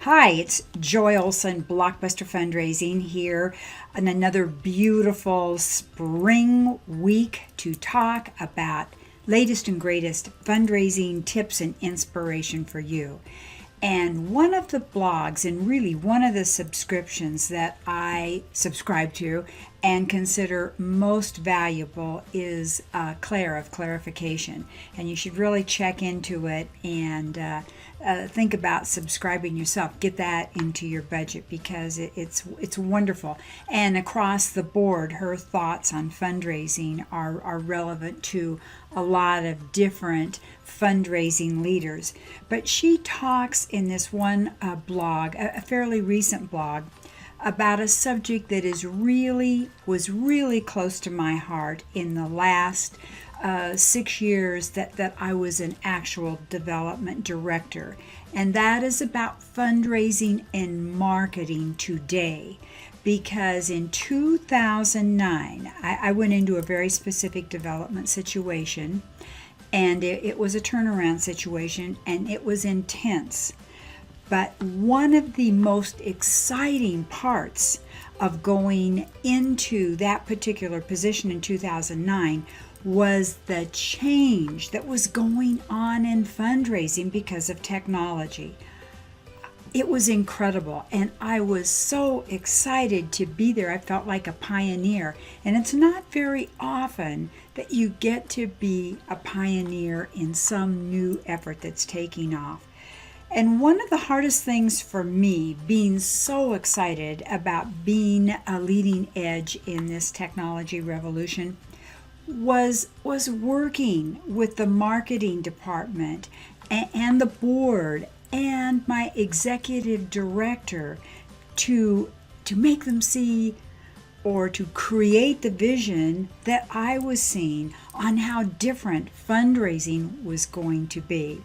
Hi, it's Joy Olson, Blockbuster Fundraising here on another beautiful spring week to talk about latest and greatest fundraising tips and inspiration for you. And one of the blogs and really one of the subscriptions that I subscribe to and consider most valuable is Claire of Clarification. And you should really check into it and think about subscribing yourself. Get that into your budget because it's wonderful. And across the board, her thoughts on fundraising are relevant to a lot of different fundraising leaders. But she talks in this one blog, a fairly recent blog, about a subject that was really close to my heart in the last 6 years that I was an actual development director. And that is about fundraising and marketing today. Because in 2009, I went into a very specific development situation, and it was a turnaround situation, and it was intense. But one of the most exciting parts of going into that particular position in 2009 was the change that was going on in fundraising because of technology. It was incredible, and I was so excited to be there. I felt like a pioneer, and it's not very often that you get to be a pioneer in some new effort that's taking off. And one of the hardest things for me, being so excited about being a leading edge in this technology revolution, was working with the marketing department and the board and my executive director to make them see or to create the vision that I was seeing on how different fundraising was going to be.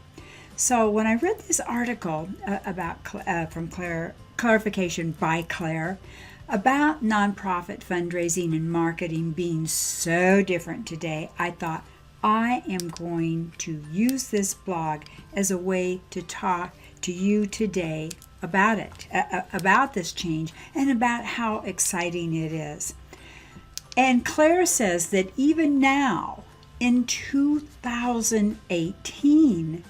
So when I read this article from Clarification by Claire about nonprofit fundraising and marketing being so different today, I thought I am going to use this blog as a way to talk to you today about it, about this change, and about how exciting it is. And Claire says that even now, in 2018,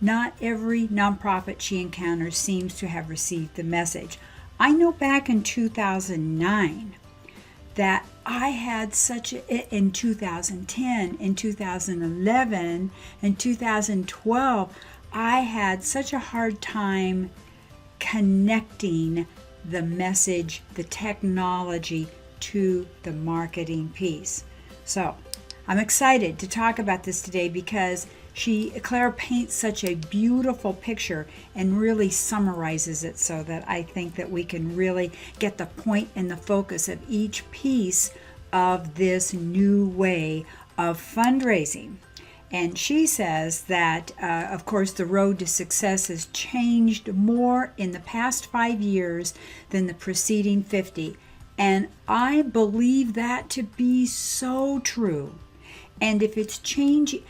not every nonprofit she encounters seems to have received the message. I know back in 2009 that I had in 2010, in 2011, in 2012, I had such a hard time connecting the message, the technology to the marketing piece. So I'm excited to talk about this today because Claire paints such a beautiful picture and really summarizes it so that I think that we can really get the point and the focus of each piece of this new way of fundraising. And she says that, of course, the road to success has changed more in the past 5 years than the preceding 50. And I believe that to be so true. And if it's changing,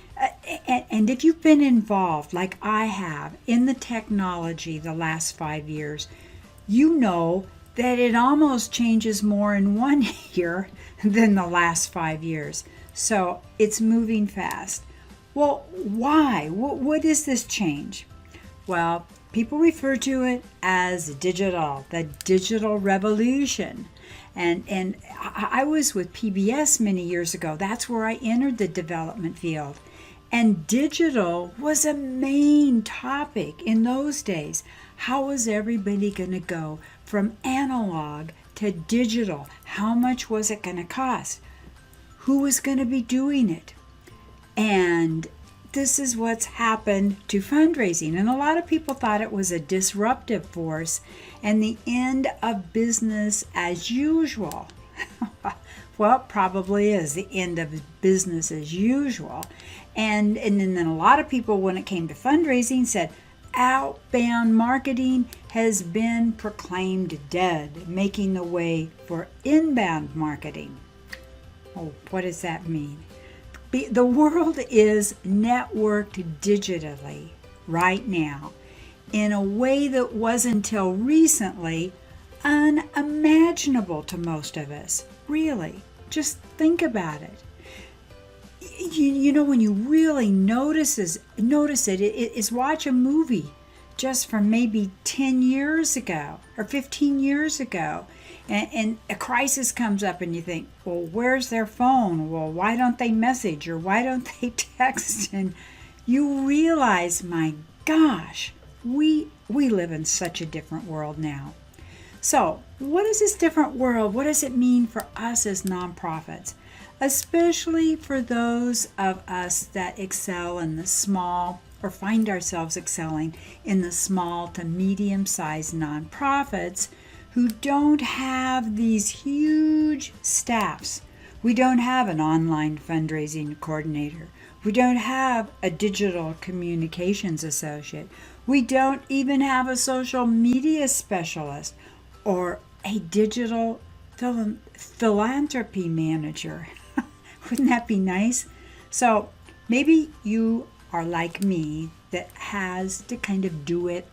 and if you've been involved, like I have, in the technology the last 5 years, you know that it almost changes more in 1 year than the last 5 years. So it's moving fast. Well, why? What is this change? Well, people refer to it as digital, the digital revolution. And I was with PBS many years ago. That's where I entered the development field. And digital was a main topic in those days. How was everybody going to go from analog to digital? How much was it going to cost? Who was going to be doing it? And this is what's happened to fundraising. And a lot of people thought it was a disruptive force and the end of business as usual. Well, it probably is the end of business as usual. And then a lot of people, when it came to fundraising, said outbound marketing has been proclaimed dead, making the way for inbound marketing. Oh, what does that mean? The world is networked digitally right now. in a way that was until recently unimaginable to most of us. Really, just think about it. You know, when you really notice it is watch a movie just from maybe 10 years ago or 15 years ago, and a crisis comes up and you think, well, where's their phone? Well, why don't they message or why don't they text? And you realize, my gosh, we live in such a different world now. So what is this different world? What does it mean for us as nonprofits? Especially for those of us that excel in the small or find ourselves excelling in the small to medium-sized nonprofits who don't have these huge staffs. We don't have an online fundraising coordinator. We don't have a digital communications associate. We don't even have a social media specialist or a digital philanthropy manager. Wouldn't that be nice? So maybe you are like me that has to kind of do a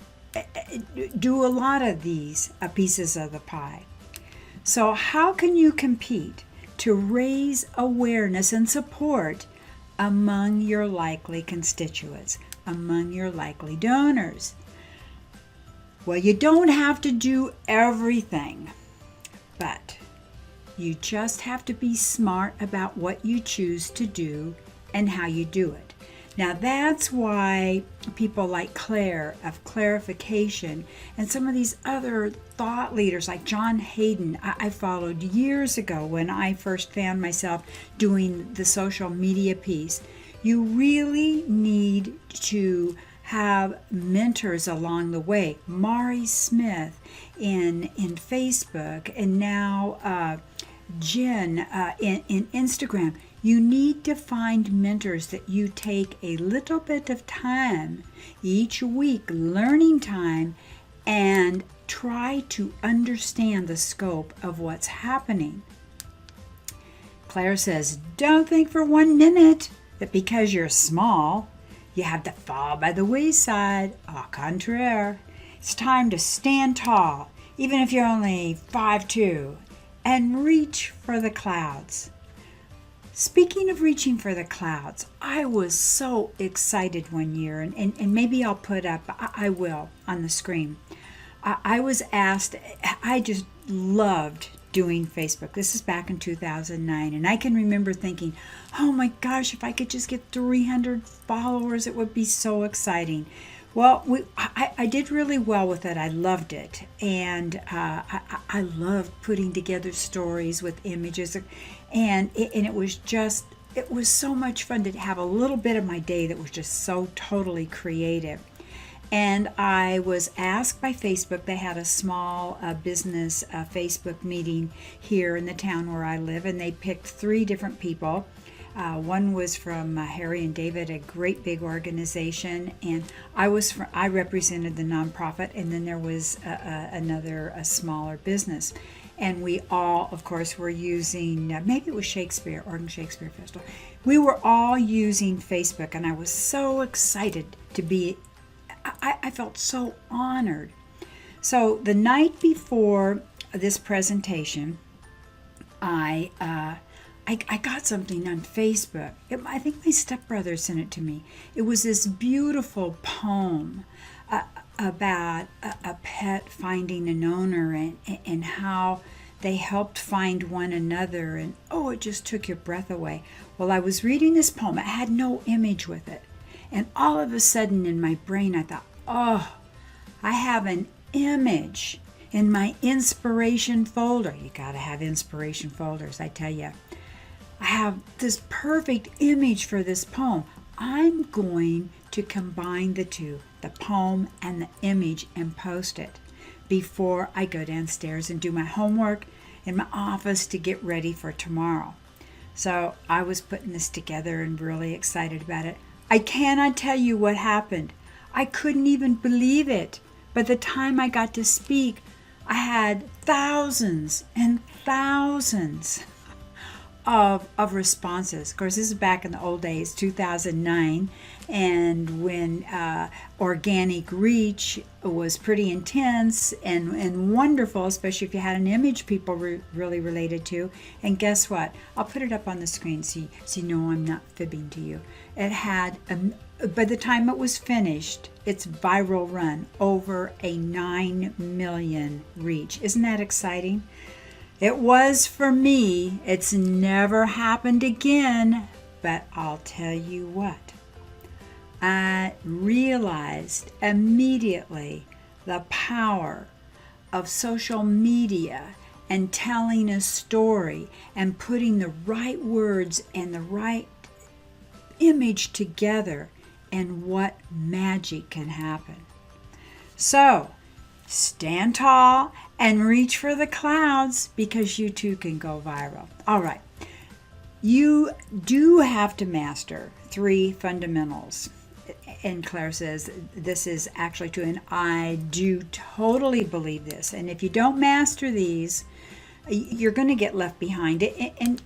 lot of these pieces of the pie. So how can you compete to raise awareness and support among your likely constituents, among your likely donors? Well, you don't have to do everything, but you just have to be smart about what you choose to do and how you do it. Now that's why people like Claire of Clarification and some of these other thought leaders like John Hayden I followed years ago when I first found myself doing the social media piece. You really need to have mentors along the way. Mari Smith in Facebook, and now Jen in Instagram. You need to find mentors that you take a little bit of time each week, learning time, and try to understand the scope of what's happening. Claire says, don't think for 1 minute that because you're small, you have to fall by the wayside. Au contraire, it's time to stand tall, even if you're only 5'2", and reach for the clouds. Speaking of reaching for the clouds, I was so excited one year, and maybe I'll put up, I will, on the screen. I was asked, I just loved doing Facebook. This is back in 2009, and I can remember thinking, oh my gosh, if I could just get 300 followers, it would be so exciting. Well, I did really well with it. I loved it, and I loved putting together stories with images, and it was so much fun to have a little bit of my day that was just so totally creative. And I was asked by Facebook. They had a small business Facebook meeting here in the town where I live, and they picked 3 different people. One was from Harry and David, a great big organization, and I represented the nonprofit, and then there was a smaller business. And we all, of course, were using, maybe it was Oregon Shakespeare Festival. We were all using Facebook, and I was so excited to be, I felt so honored. So the night before this presentation, I got something on Facebook. I think my stepbrother sent it to me. It was this beautiful poem about a pet finding an owner and how they helped find one another. And oh, it just took your breath away. Well, I was reading this poem. It had no image with it. And all of a sudden in my brain, I thought, oh, I have an image in my inspiration folder. You got to have inspiration folders, I tell you. I have this perfect image for this poem. I'm going to combine the two, the poem and the image, and post it before I go downstairs and do my homework in my office to get ready for tomorrow. So I was putting this together and really excited about it. I cannot tell you what happened. I couldn't even believe it. By the time I got to speak, I had thousands and thousands of responses. Of course, this is back in the old days, 2009, and when organic reach was pretty intense and wonderful, especially if you had an image people really related to. And guess what? I'll put it up on the screen so you know I'm not fibbing to you. It had, by the time it was finished, its viral run over a 9 million reach. Isn't that exciting? It was for me. It's never happened again, but I'll tell you what. I realized immediately the power of social media and telling a story and putting the right words and the right image together and what magic can happen. So, stand tall and reach for the clouds because you too can go viral. All right. You do have to master 3 fundamentals. And Claire says this is actually true, and I do totally believe this. And if you don't master these, you're going to get left behind.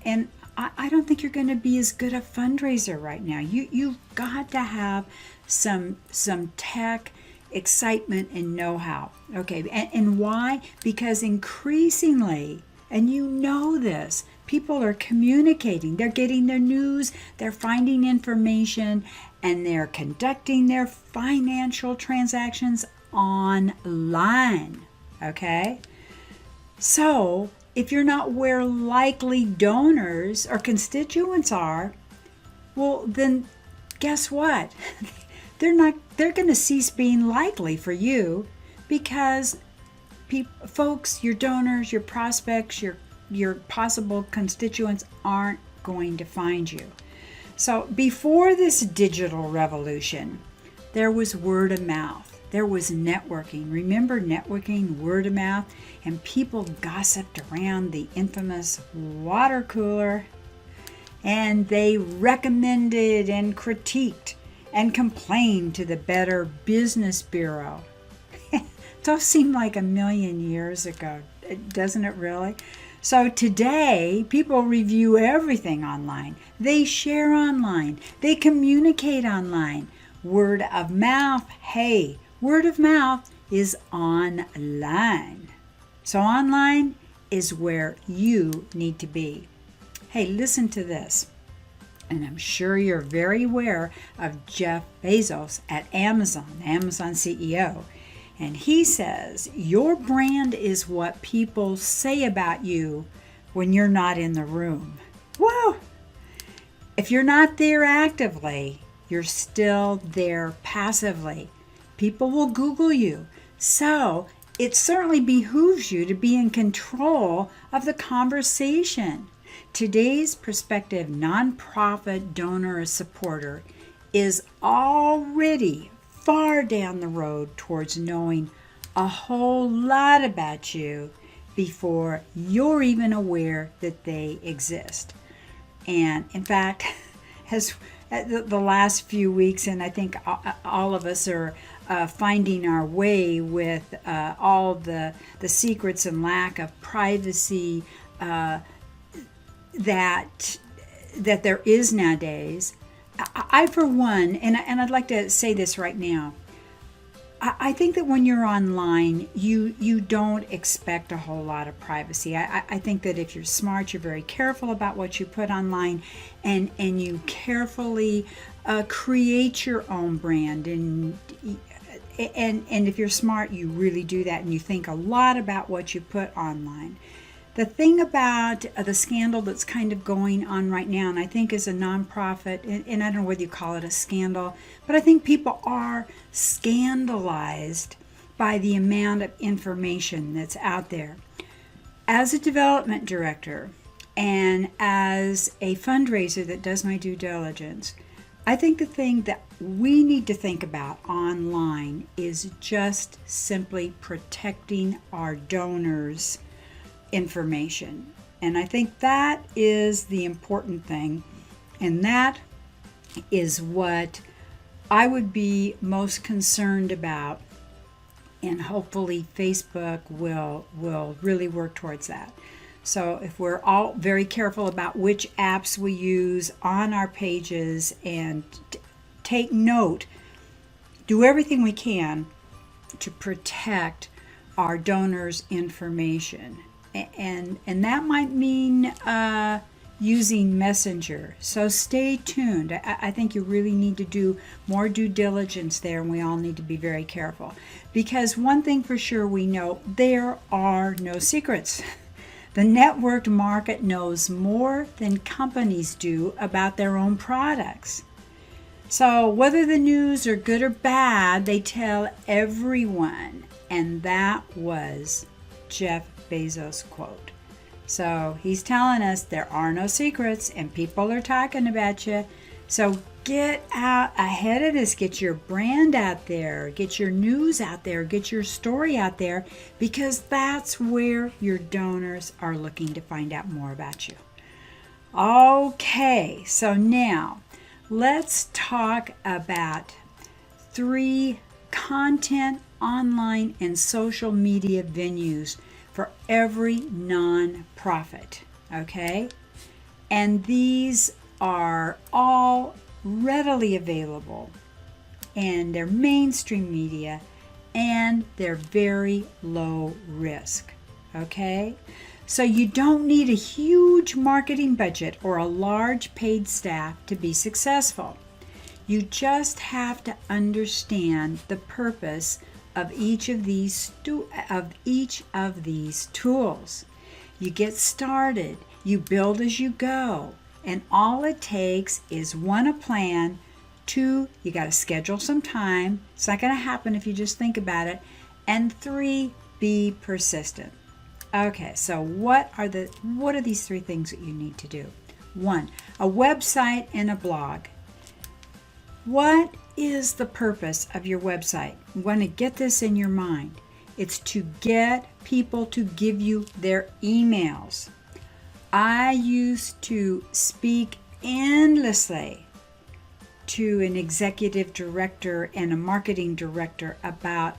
And I don't think you're going to be as good a fundraiser right now. You've got to have some tech excitement and know-how. Okay, and why? Because increasingly, and you know this, people are communicating. They're getting their news, they're finding information, and they're conducting their financial transactions online. Okay? So, if you're not where likely donors or constituents are, well, then guess what? They're going to cease being likely for you because folks, your donors, your prospects, your possible constituents aren't going to find you. So before this digital revolution, there was word of mouth. There was networking. Remember networking, word of mouth? And people gossiped around the infamous water cooler. And they recommended and critiqued and complained to the Better Business Bureau. Those seem like a million years ago, doesn't it really? So today, people review everything online. They share online. They communicate online. Word of mouth, hey, word of mouth is online. So online is where you need to be. Hey, listen to this. And I'm sure you're very aware of Jeff Bezos at Amazon CEO. And he says, your brand is what people say about you when you're not in the room. Whoa! If you're not there actively, you're still there passively. People will Google you. So it certainly behooves you to be in control of the conversation. Today's prospective nonprofit donor or supporter is already far down the road towards knowing a whole lot about you before you're even aware that they exist. And in fact, as the last few weeks, and I think all of us are finding our way with all the secrets and lack of privacy that there is nowadays, I for one, and I'd like to say this right now, I think that when you're online, you don't expect a whole lot of privacy. I think that if you're smart, you're very careful about what you put online, and you carefully create your own brand, and if you're smart, you really do that, and you think a lot about what you put online. The thing about the scandal that's kind of going on right now, and I think as a nonprofit, and I don't know whether you call it a scandal, but I think people are scandalized by the amount of information that's out there. As a development director and as a fundraiser that does my due diligence, I think the thing that we need to think about online is just simply protecting our donors' information. And I think that is the important thing, and that is what I would be most concerned about, and hopefully Facebook will really work towards that. So if we're all very careful about which apps we use on our pages and take note, do everything we can to protect our donors' information. And that might mean using Messenger. So stay tuned. I think you really need to do more due diligence there, and we all need to be very careful. Because one thing for sure we know, there are no secrets. The networked market knows more than companies do about their own products. So whether the news are good or bad, they tell everyone. And that was Jeff Bezos' quote. So he's telling us there are no secrets and people are talking about you. So get out ahead of this. Get your brand out there. Get your news out there. Get your story out there, because that's where your donors are looking to find out more about you. Okay, so now let's talk about 3 content, online, and social media venues for every nonprofit, okay? And these are all readily available, and they're mainstream media, and they're very low risk, okay? So you don't need a huge marketing budget or a large paid staff to be successful. You just have to understand the purpose of each of these tools. You get started, you build as you go, and all it takes is 1, a plan, 2, you got to schedule some time. It's not going to happen if you just think about it. And 3, be persistent. Okay, so what are these 3 things that you need to do? 1, a website and a blog. What is the purpose of your website? You want to get this in your mind. It's to get people to give you their emails. I used to speak endlessly to an executive director and a marketing director about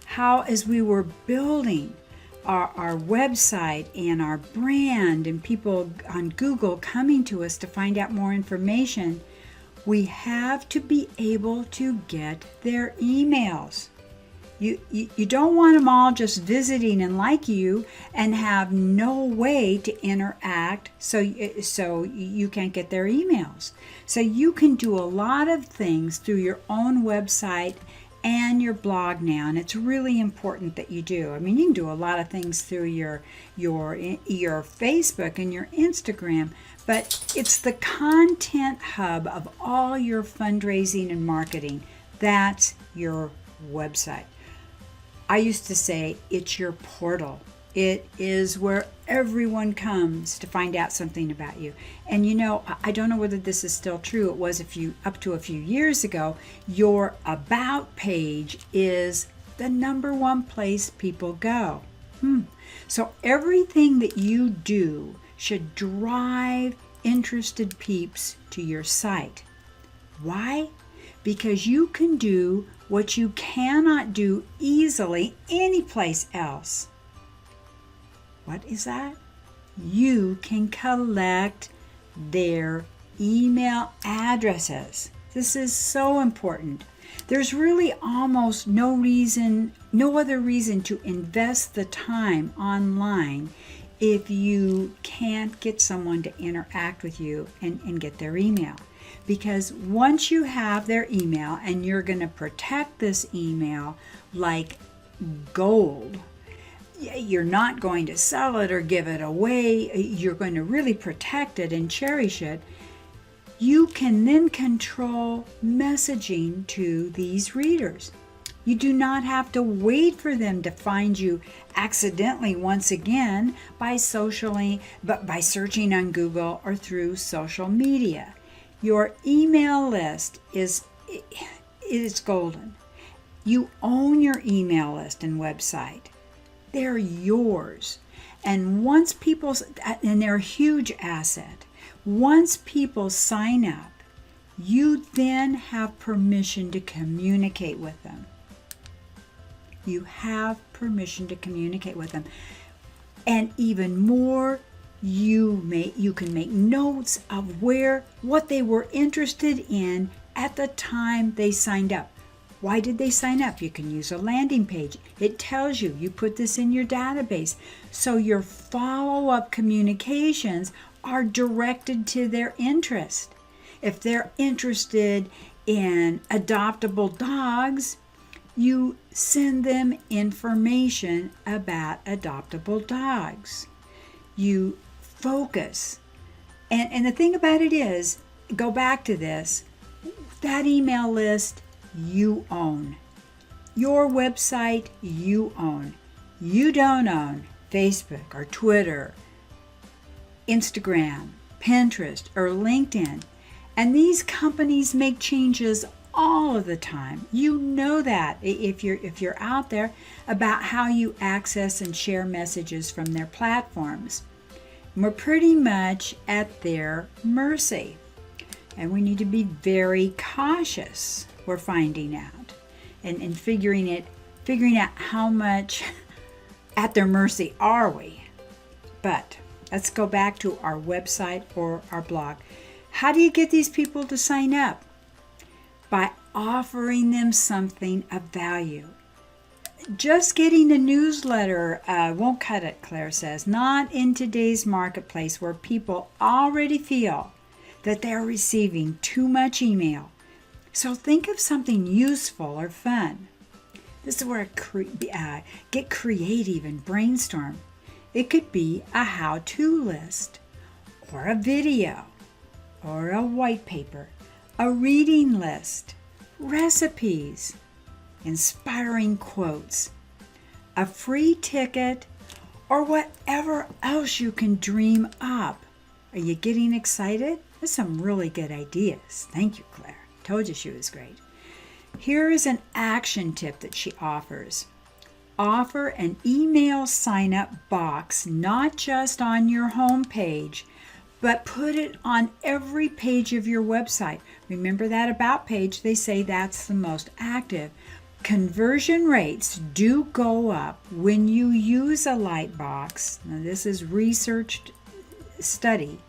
how, as we were building our website and our brand and people on Google coming to us to find out more information, we have to be able to get their emails. You don't want them all just visiting and like you and have no way to interact, so you can't get their emails. So you can do a lot of things through your own website and your blog now, and it's really important that you do. I mean, you can do a lot of things through your Facebook and your Instagram, but it's the content hub of all your fundraising and marketing. That's your website. I used to say it's your portal. It is where everyone comes to find out something about you. And you know, I don't know whether this is still true. It was up to a few years ago. Your about page is the #1 place people go. So everything that you do should drive interested peeps to your site. Why? Because you can do what you cannot do easily anyplace else. What is that? You can collect their email addresses. This is so important. There's really almost no other reason to invest the time online if you can't get someone to interact with you and get their email. Because once you have their email, and you're going to protect this email like gold, you're not going to sell it or give it away, you're going to really protect it and cherish it, you can then control messaging to these readers. You do not have to wait for them to find you accidentally once again by searching on Google or through social media. Your email list is golden. You own your email list and website. They're yours. And they're a huge asset. Once people sign up, you then have permission to communicate with them. You have permission to communicate with them. And even more, you can make notes of what they were interested in at the time they signed up. Why did they sign up? You can use a landing page. It tells you. You put this in your database. So your follow-up communications are directed to their interest. If they're interested in adoptable dogs, you send them information about adoptable dogs. You focus. And the thing about it is, go back to this, that email list you own. Your website you own. You don't own Facebook or Twitter, Instagram, Pinterest, or LinkedIn. And these companies make changes all of the time. You know that if you're out there about how you access and share messages from their platforms. And we're pretty much at their mercy. And we need to be very cautious, we're finding out. And figuring out how much at their mercy are we. But let's go back to our website or our blog. How do you get these people to sign up? By offering them something of value. Just getting a newsletter won't cut it, Claire says. Not in today's marketplace where people already feel that they're receiving too much email. So think of something useful or fun. This is where I get creative and brainstorm. It could be a how-to list, or a video, or a white paper, a reading list, recipes, inspiring quotes, a free ticket, or whatever else you can dream up. Are you getting excited? There's some really good ideas. Thank you, Claire. Told you she was great. Here is an action tip that she offers. Offer an email sign-up box, not just on your home page, but put it on every page of your website. Remember that about page, they say that's the most active. Conversion rates do go up when you use a light box. Now, this is researched study.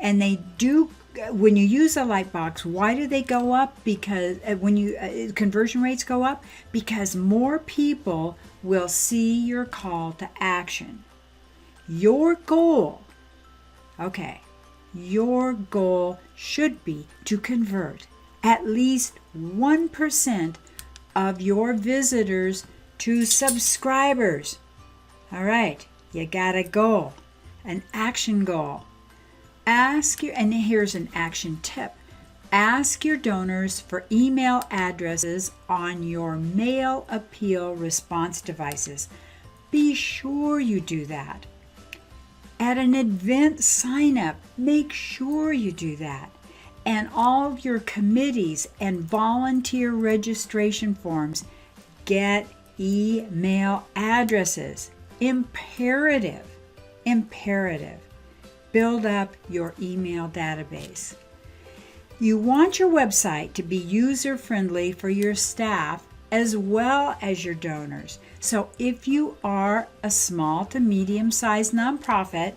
And they do, when you use a light box, why do they go up? Because conversion rates go up because more people will see your call to action. Your goal should be to convert at least 1% of your visitors to subscribers. All right, you got a goal, an action goal. And here's an action tip. Ask your donors for email addresses on your mail appeal response devices. Be sure you do that. At an event sign-up, make sure you do that. And all of your committees and volunteer registration forms, get email addresses. Imperative. Build up your email database. You want your website to be user-friendly for your staff as well as your donors. So if you are a small to medium-sized nonprofit,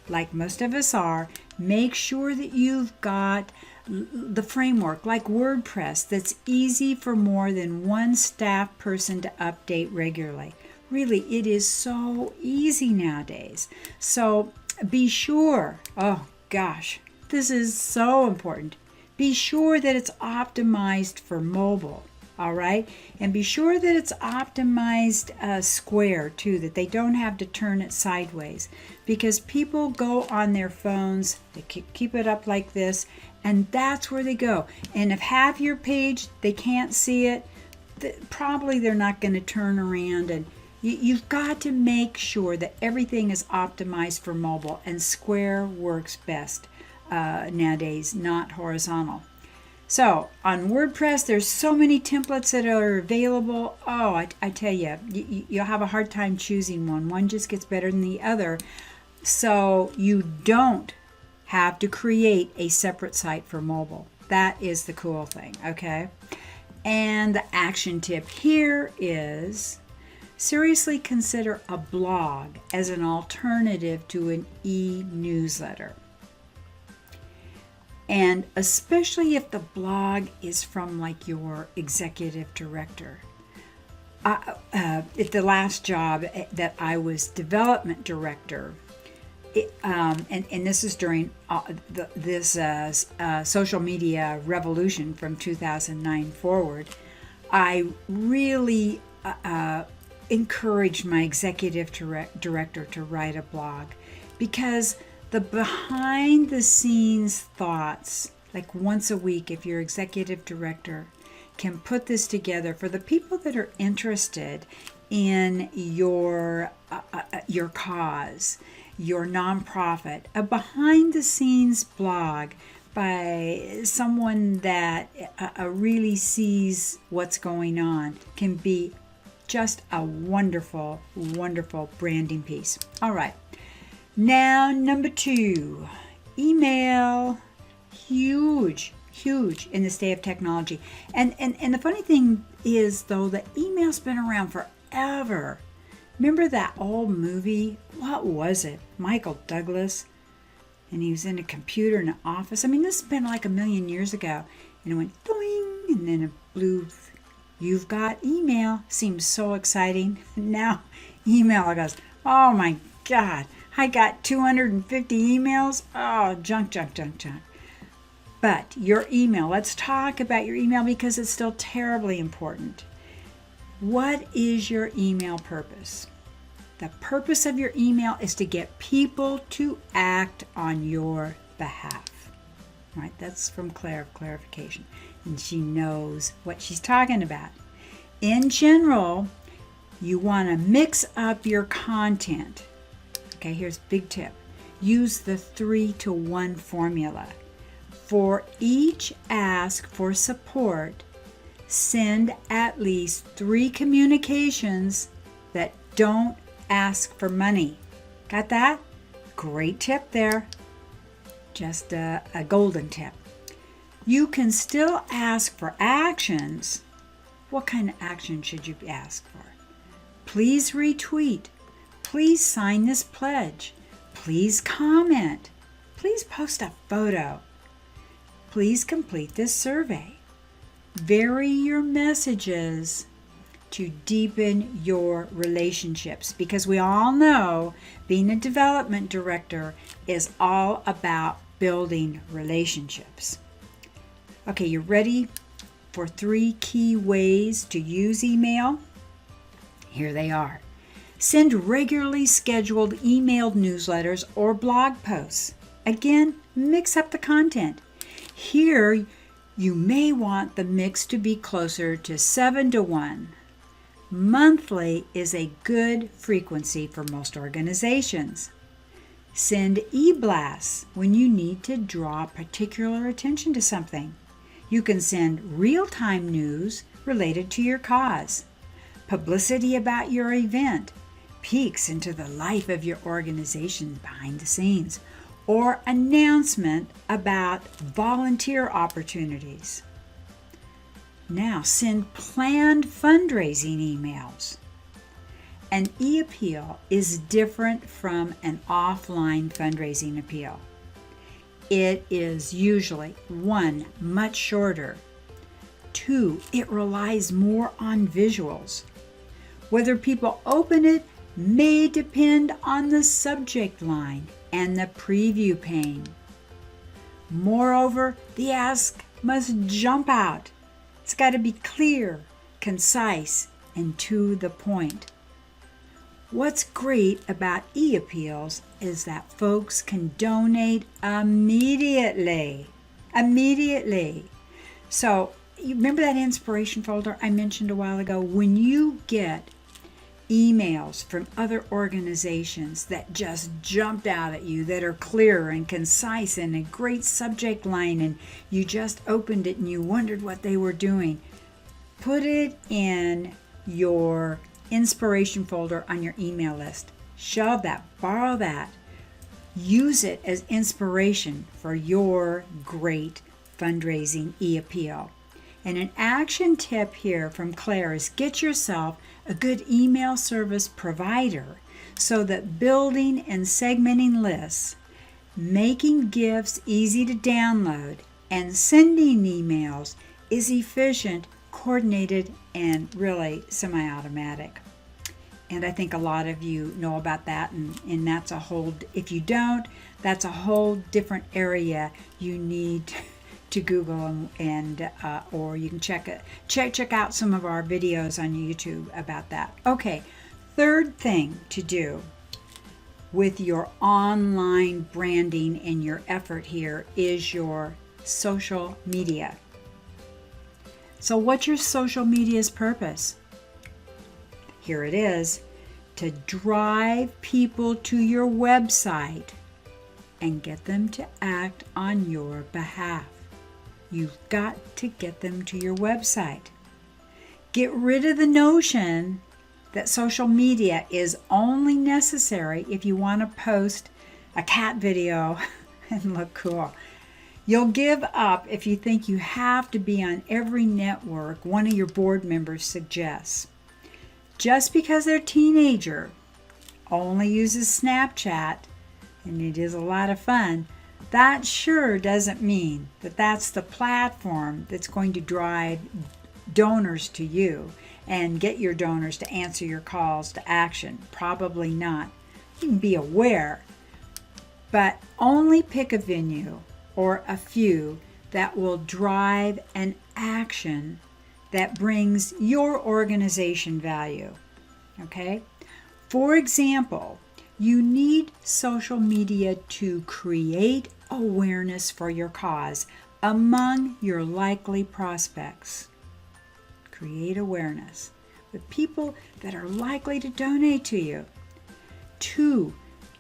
like most of us are, make sure that you've got the framework like WordPress that's easy for more than one staff person to update regularly. Really, it is so easy nowadays. So be sure, oh gosh, this is so important. Be sure that it's optimized for mobile, all right? And be sure that it's optimized square too, that they don't have to turn it sideways, because people go on their phones, they keep it up like this, and that's where they go. And if half your page, they can't see it, probably they're not going to turn around. And you've got to make sure that everything is optimized for mobile, and square works best nowadays, not horizontal. So on WordPress, there's so many templates that are available. Oh, I tell you, you'll have a hard time choosing one. One just gets better than the other. So you don't have to create a separate site for mobile. That is the cool thing, okay? And the action tip here is seriously consider a blog as an alternative to an e-newsletter. And especially if the blog is from like your executive director. At the last job that I was development director, and this is during this social media revolution from 2009 forward, I really encouraged my executive director to write a blog, because the behind the scenes thoughts, like once a week, if your executive director can put this together for the people that are interested in your cause, your nonprofit, a behind the scenes blog by someone that really sees what's going on can be just a wonderful, wonderful branding piece. All right. Now, number 2, email. Huge in this day of technology. And the funny thing is, though, that email's been around forever. Remember that old movie? What was it? Michael Douglas. And he was in a computer in an office. I mean, this has been like a million years ago. And it went boing, and then it blew. You've got email. Seems so exciting. Now, email goes, oh my God, I got 250 emails. Oh, junk. But your email, let's talk about your email, because it's still terribly important. What is your email purpose? The purpose of your email is to get people to act on your behalf. Right? That's from Claire of Clarification. And she knows what she's talking about. In general, you want to mix up your content. Okay, here's a big tip. Use the 3-to-1 formula. For each ask for support, send at least 3 communications that don't ask for money. Got that? Great tip there. Just a golden tip. You can still ask for actions. What kind of action should you ask for? Please retweet. Please sign this pledge. Please comment. Please post a photo. Please complete this survey. Vary your messages to deepen your relationships, because we all know being a development director is all about building relationships. Okay, you ready for 3 key ways to use email? Here they are. Send regularly scheduled emailed newsletters or blog posts. Again, mix up the content. Here, you may want the mix to be closer to 7-to-1. Monthly is a good frequency for most organizations. Send e-blasts when you need to draw particular attention to something. You can send real-time news related to your cause, publicity about your event, peeks into the life of your organization behind the scenes, or announcement about volunteer opportunities. Now, send planned fundraising emails. An e-appeal is different from an offline fundraising appeal. It is usually 1, much shorter. 2, it relies more on visuals. Whether people open it may depend on the subject line and the preview pane. Moreover, the ask must jump out. It's got to be clear, concise, and to the point. What's great about e-appeals is that folks can donate immediately. So, you remember that inspiration folder I mentioned a while ago? When you get emails from other organizations that just jumped out at you, that are clear and concise and a great subject line, and you just opened it and you wondered what they were doing, put it in your inspiration folder on your email list. Shove that, borrow that, use it as inspiration for your great fundraising e-appeal. And an action tip here from Claire is get yourself a good email service provider so that building and segmenting lists, making gifts easy to download, and sending emails is efficient, coordinated, and really semi-automatic. And I think a lot of you know about that, and that's a whole, if you don't, that's a whole different area you need to Google, and or you can check out some of our videos on YouTube about that. Okay, third thing to do with your online branding and your effort here is your social media. So what's your social media's purpose? Here it is: to drive people to your website and get them to act on your behalf. You've got to get them to your website. Get rid of the notion that social media is only necessary if you want to post a cat video and look cool. You'll give up if you think you have to be on every network one of your board members suggests. Just because their teenager only uses Snapchat, and it is a lot of fun, that sure doesn't mean that that's the platform that's going to drive donors to you and get your donors to answer your calls to action. Probably not. You can be aware, but only pick a venue or a few that will drive an action that brings your organization value. Okay? For example, you need social media to create awareness for your cause among your likely prospects. Create awareness with people that are likely to donate to you. 2,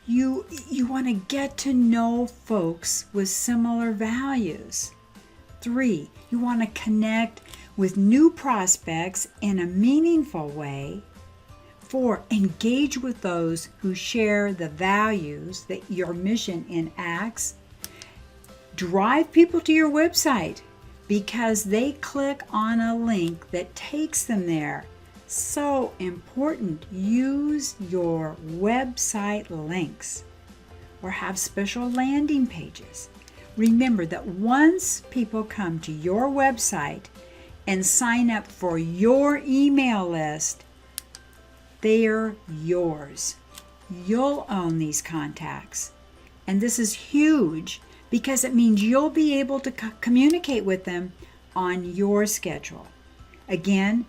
you want to get to know folks with similar values. 3, you want to connect with new prospects in a meaningful way. 4, engage with those who share the values that your mission enacts. Drive people to your website because they click on a link that takes them there. So important. Use your website links or have special landing pages. Remember that once people come to your website and sign up for your email list, they're yours. You'll own these contacts. And this is huge because it means you'll be able to communicate with them on your schedule. Again,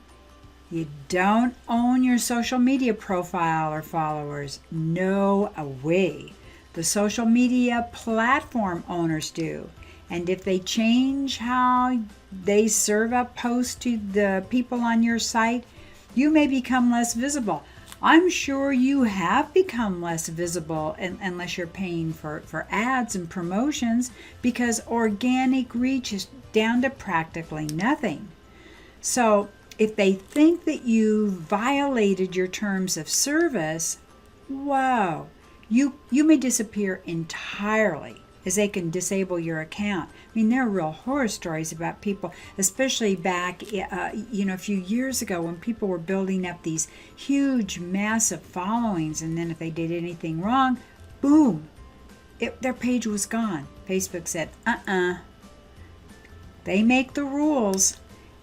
you don't own your social media profile or followers. No way. The social media platform owners do. And if they change how they serve up posts to the people on your site, you may become less visible. I'm sure you have become less visible unless you're paying for ads and promotions, because organic reach is down to practically nothing. So if they think that you violated your terms of service, wow, you may disappear entirely, as they can disable your account. I mean, there are real horror stories about people, especially back, a few years ago when people were building up these huge, massive followings, and then if they did anything wrong, boom, their page was gone. Facebook said, They make the rules,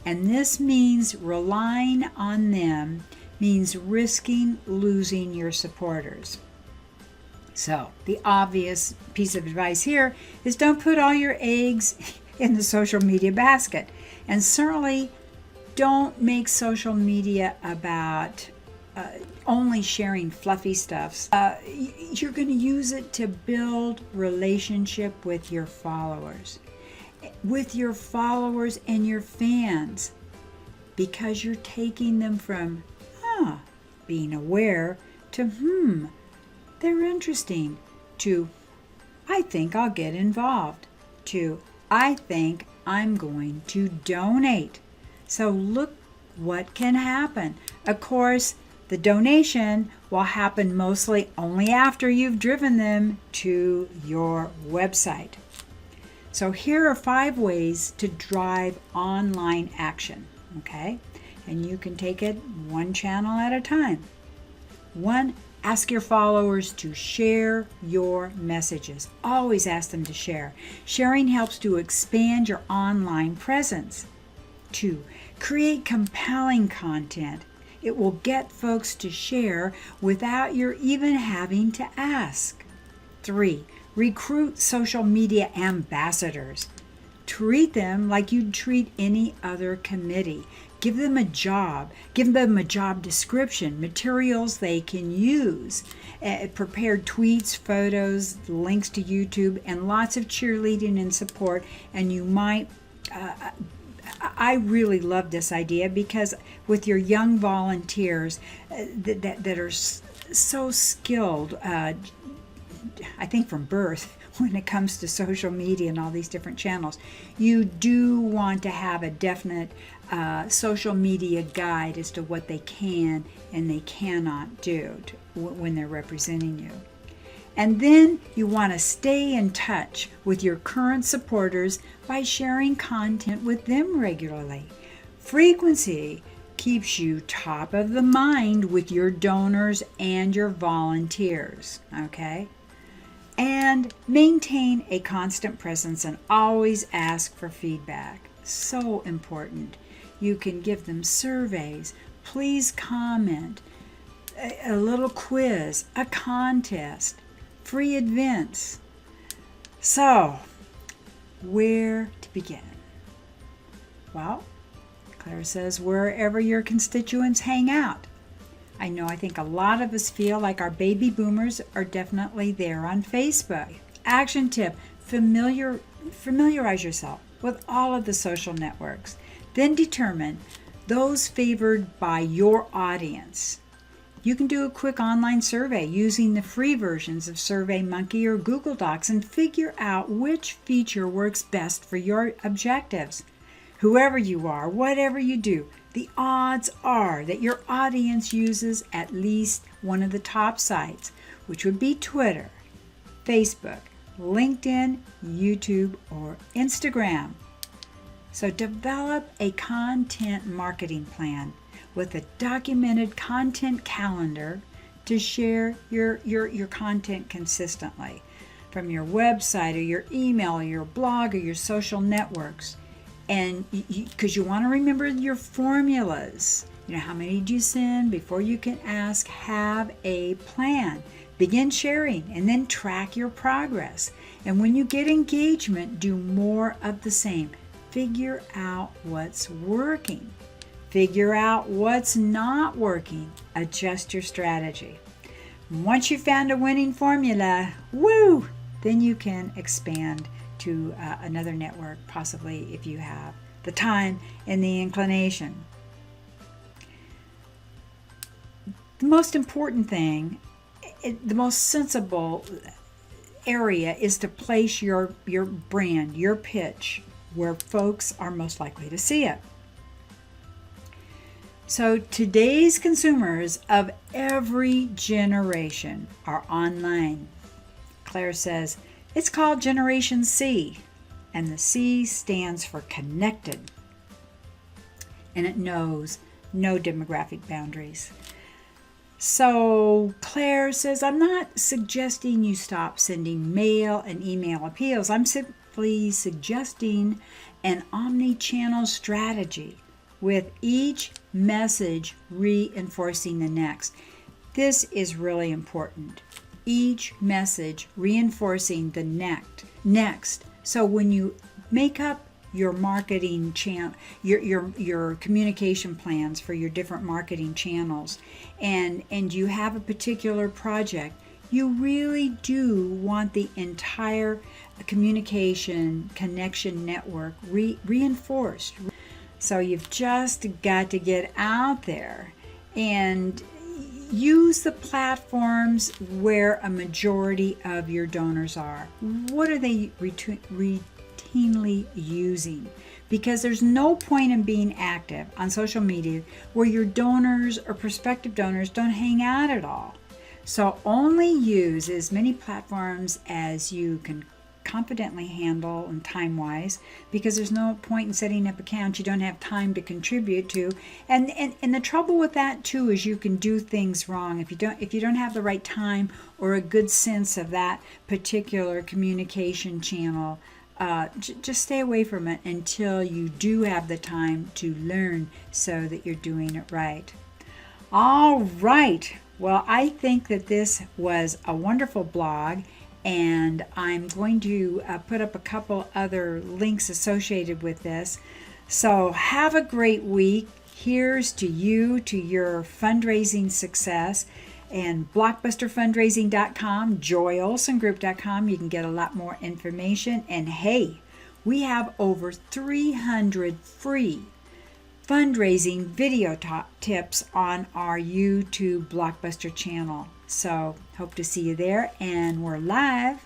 and this means relying on them means risking losing your supporters. So the obvious piece of advice here is don't put all your eggs in the social media basket. And certainly don't make social media about only sharing fluffy stuff. You're going to use it to build relationship with your followers and your fans, because you're taking them from being aware to they're interesting, to I think I'll get involved, to I think I'm going to donate. So look what can happen. Of course, the donation will happen mostly only after you've driven them to your website. So here are 5 ways to drive online action, okay? and you can take it one channel at a time. One, ask your followers to share your messages. Always ask them to share. Sharing helps to expand your online presence. 2, create compelling content. It will get folks to share without your even having to ask. 3, recruit social media ambassadors. Treat them like you'd treat any other committee. Give them a job. Give them a job description, materials they can use, prepared tweets, photos, links to YouTube, and lots of cheerleading and support. And you might, I really love this idea because with your young volunteers that are so skilled, I think from birth, when it comes to social media and all these different channels, you do want to have a definite social media guide as to what they can and they cannot do when they're representing you. And then you want to stay in touch with your current supporters by sharing content with them regularly. Frequency keeps you top of the mind with your donors and your volunteers, okay? And maintain a constant presence and always ask for feedback. So important. You can give them surveys. Please comment. A little quiz, a contest, free events. So, where to begin? Well, Claire says wherever your constituents hang out. I think a lot of us feel like our baby boomers are definitely there on Facebook. Action tip, familiarize yourself with all of the social networks. Then determine those favored by your audience. You can do a quick online survey using the free versions of SurveyMonkey or Google Docs and figure out which feature works best for your objectives. Whoever you are, whatever you do, the odds are that your audience uses at least one of the top sites, which would be Twitter, Facebook, LinkedIn, YouTube, or Instagram. So develop a content marketing plan with a documented content calendar to share your content consistently from your website or your email or your blog or your social networks. And because you want to remember your formulas, how many do you send before you can ask, have a plan. Begin sharing and then track your progress. And when you get engagement, do more of the same. Figure out what's working. Figure out what's not working. Adjust your strategy. Once you've found a winning formula, then you can expand to another network, possibly if you have the time and the inclination. The most important thing, the most sensible area is to place your brand, your pitch, where folks are most likely to see it. So today's consumers of every generation are online. Claire says, it's called Generation C, and the C stands for connected, and it knows no demographic boundaries. So Claire says, I'm not suggesting you stop sending mail and email appeals. I'm simply suggesting an omni-channel strategy with each message reinforcing the next. This is really important. Each message reinforcing the next. So when you make up your marketing channel, your communication plans for your different marketing channels, and you have a particular project, you really do want the entire communication connection network reinforced. So you've just got to get out there and use the platforms where a majority of your donors are. What are they routinely using? Because there's no point in being active on social media where your donors or prospective donors don't hang out at all. So only use as many platforms as you can confidently handle and time-wise, because there's no point in setting up accounts you don't have time to contribute to. And the trouble with that too is you can do things wrong if you don't have the right time or a good sense of that particular communication channel. Just stay away from it until you do have the time to learn so that you're doing it right. All right. Well, I think that this was a wonderful blog, and I'm going to put up a couple other links associated with this. So have a great week. Here's to you, to your fundraising success. And blockbusterfundraising.com, joyolsongroup.com, you can get a lot more information. And hey, we have over 300 free fundraising video tips on our YouTube Blockbuster channel. So hope to see you there. And we're live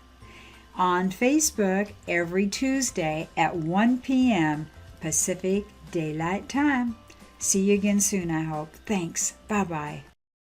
on Facebook every Tuesday at 1 p.m. Pacific Daylight Time. See you again soon, I hope. Thanks. Bye-bye.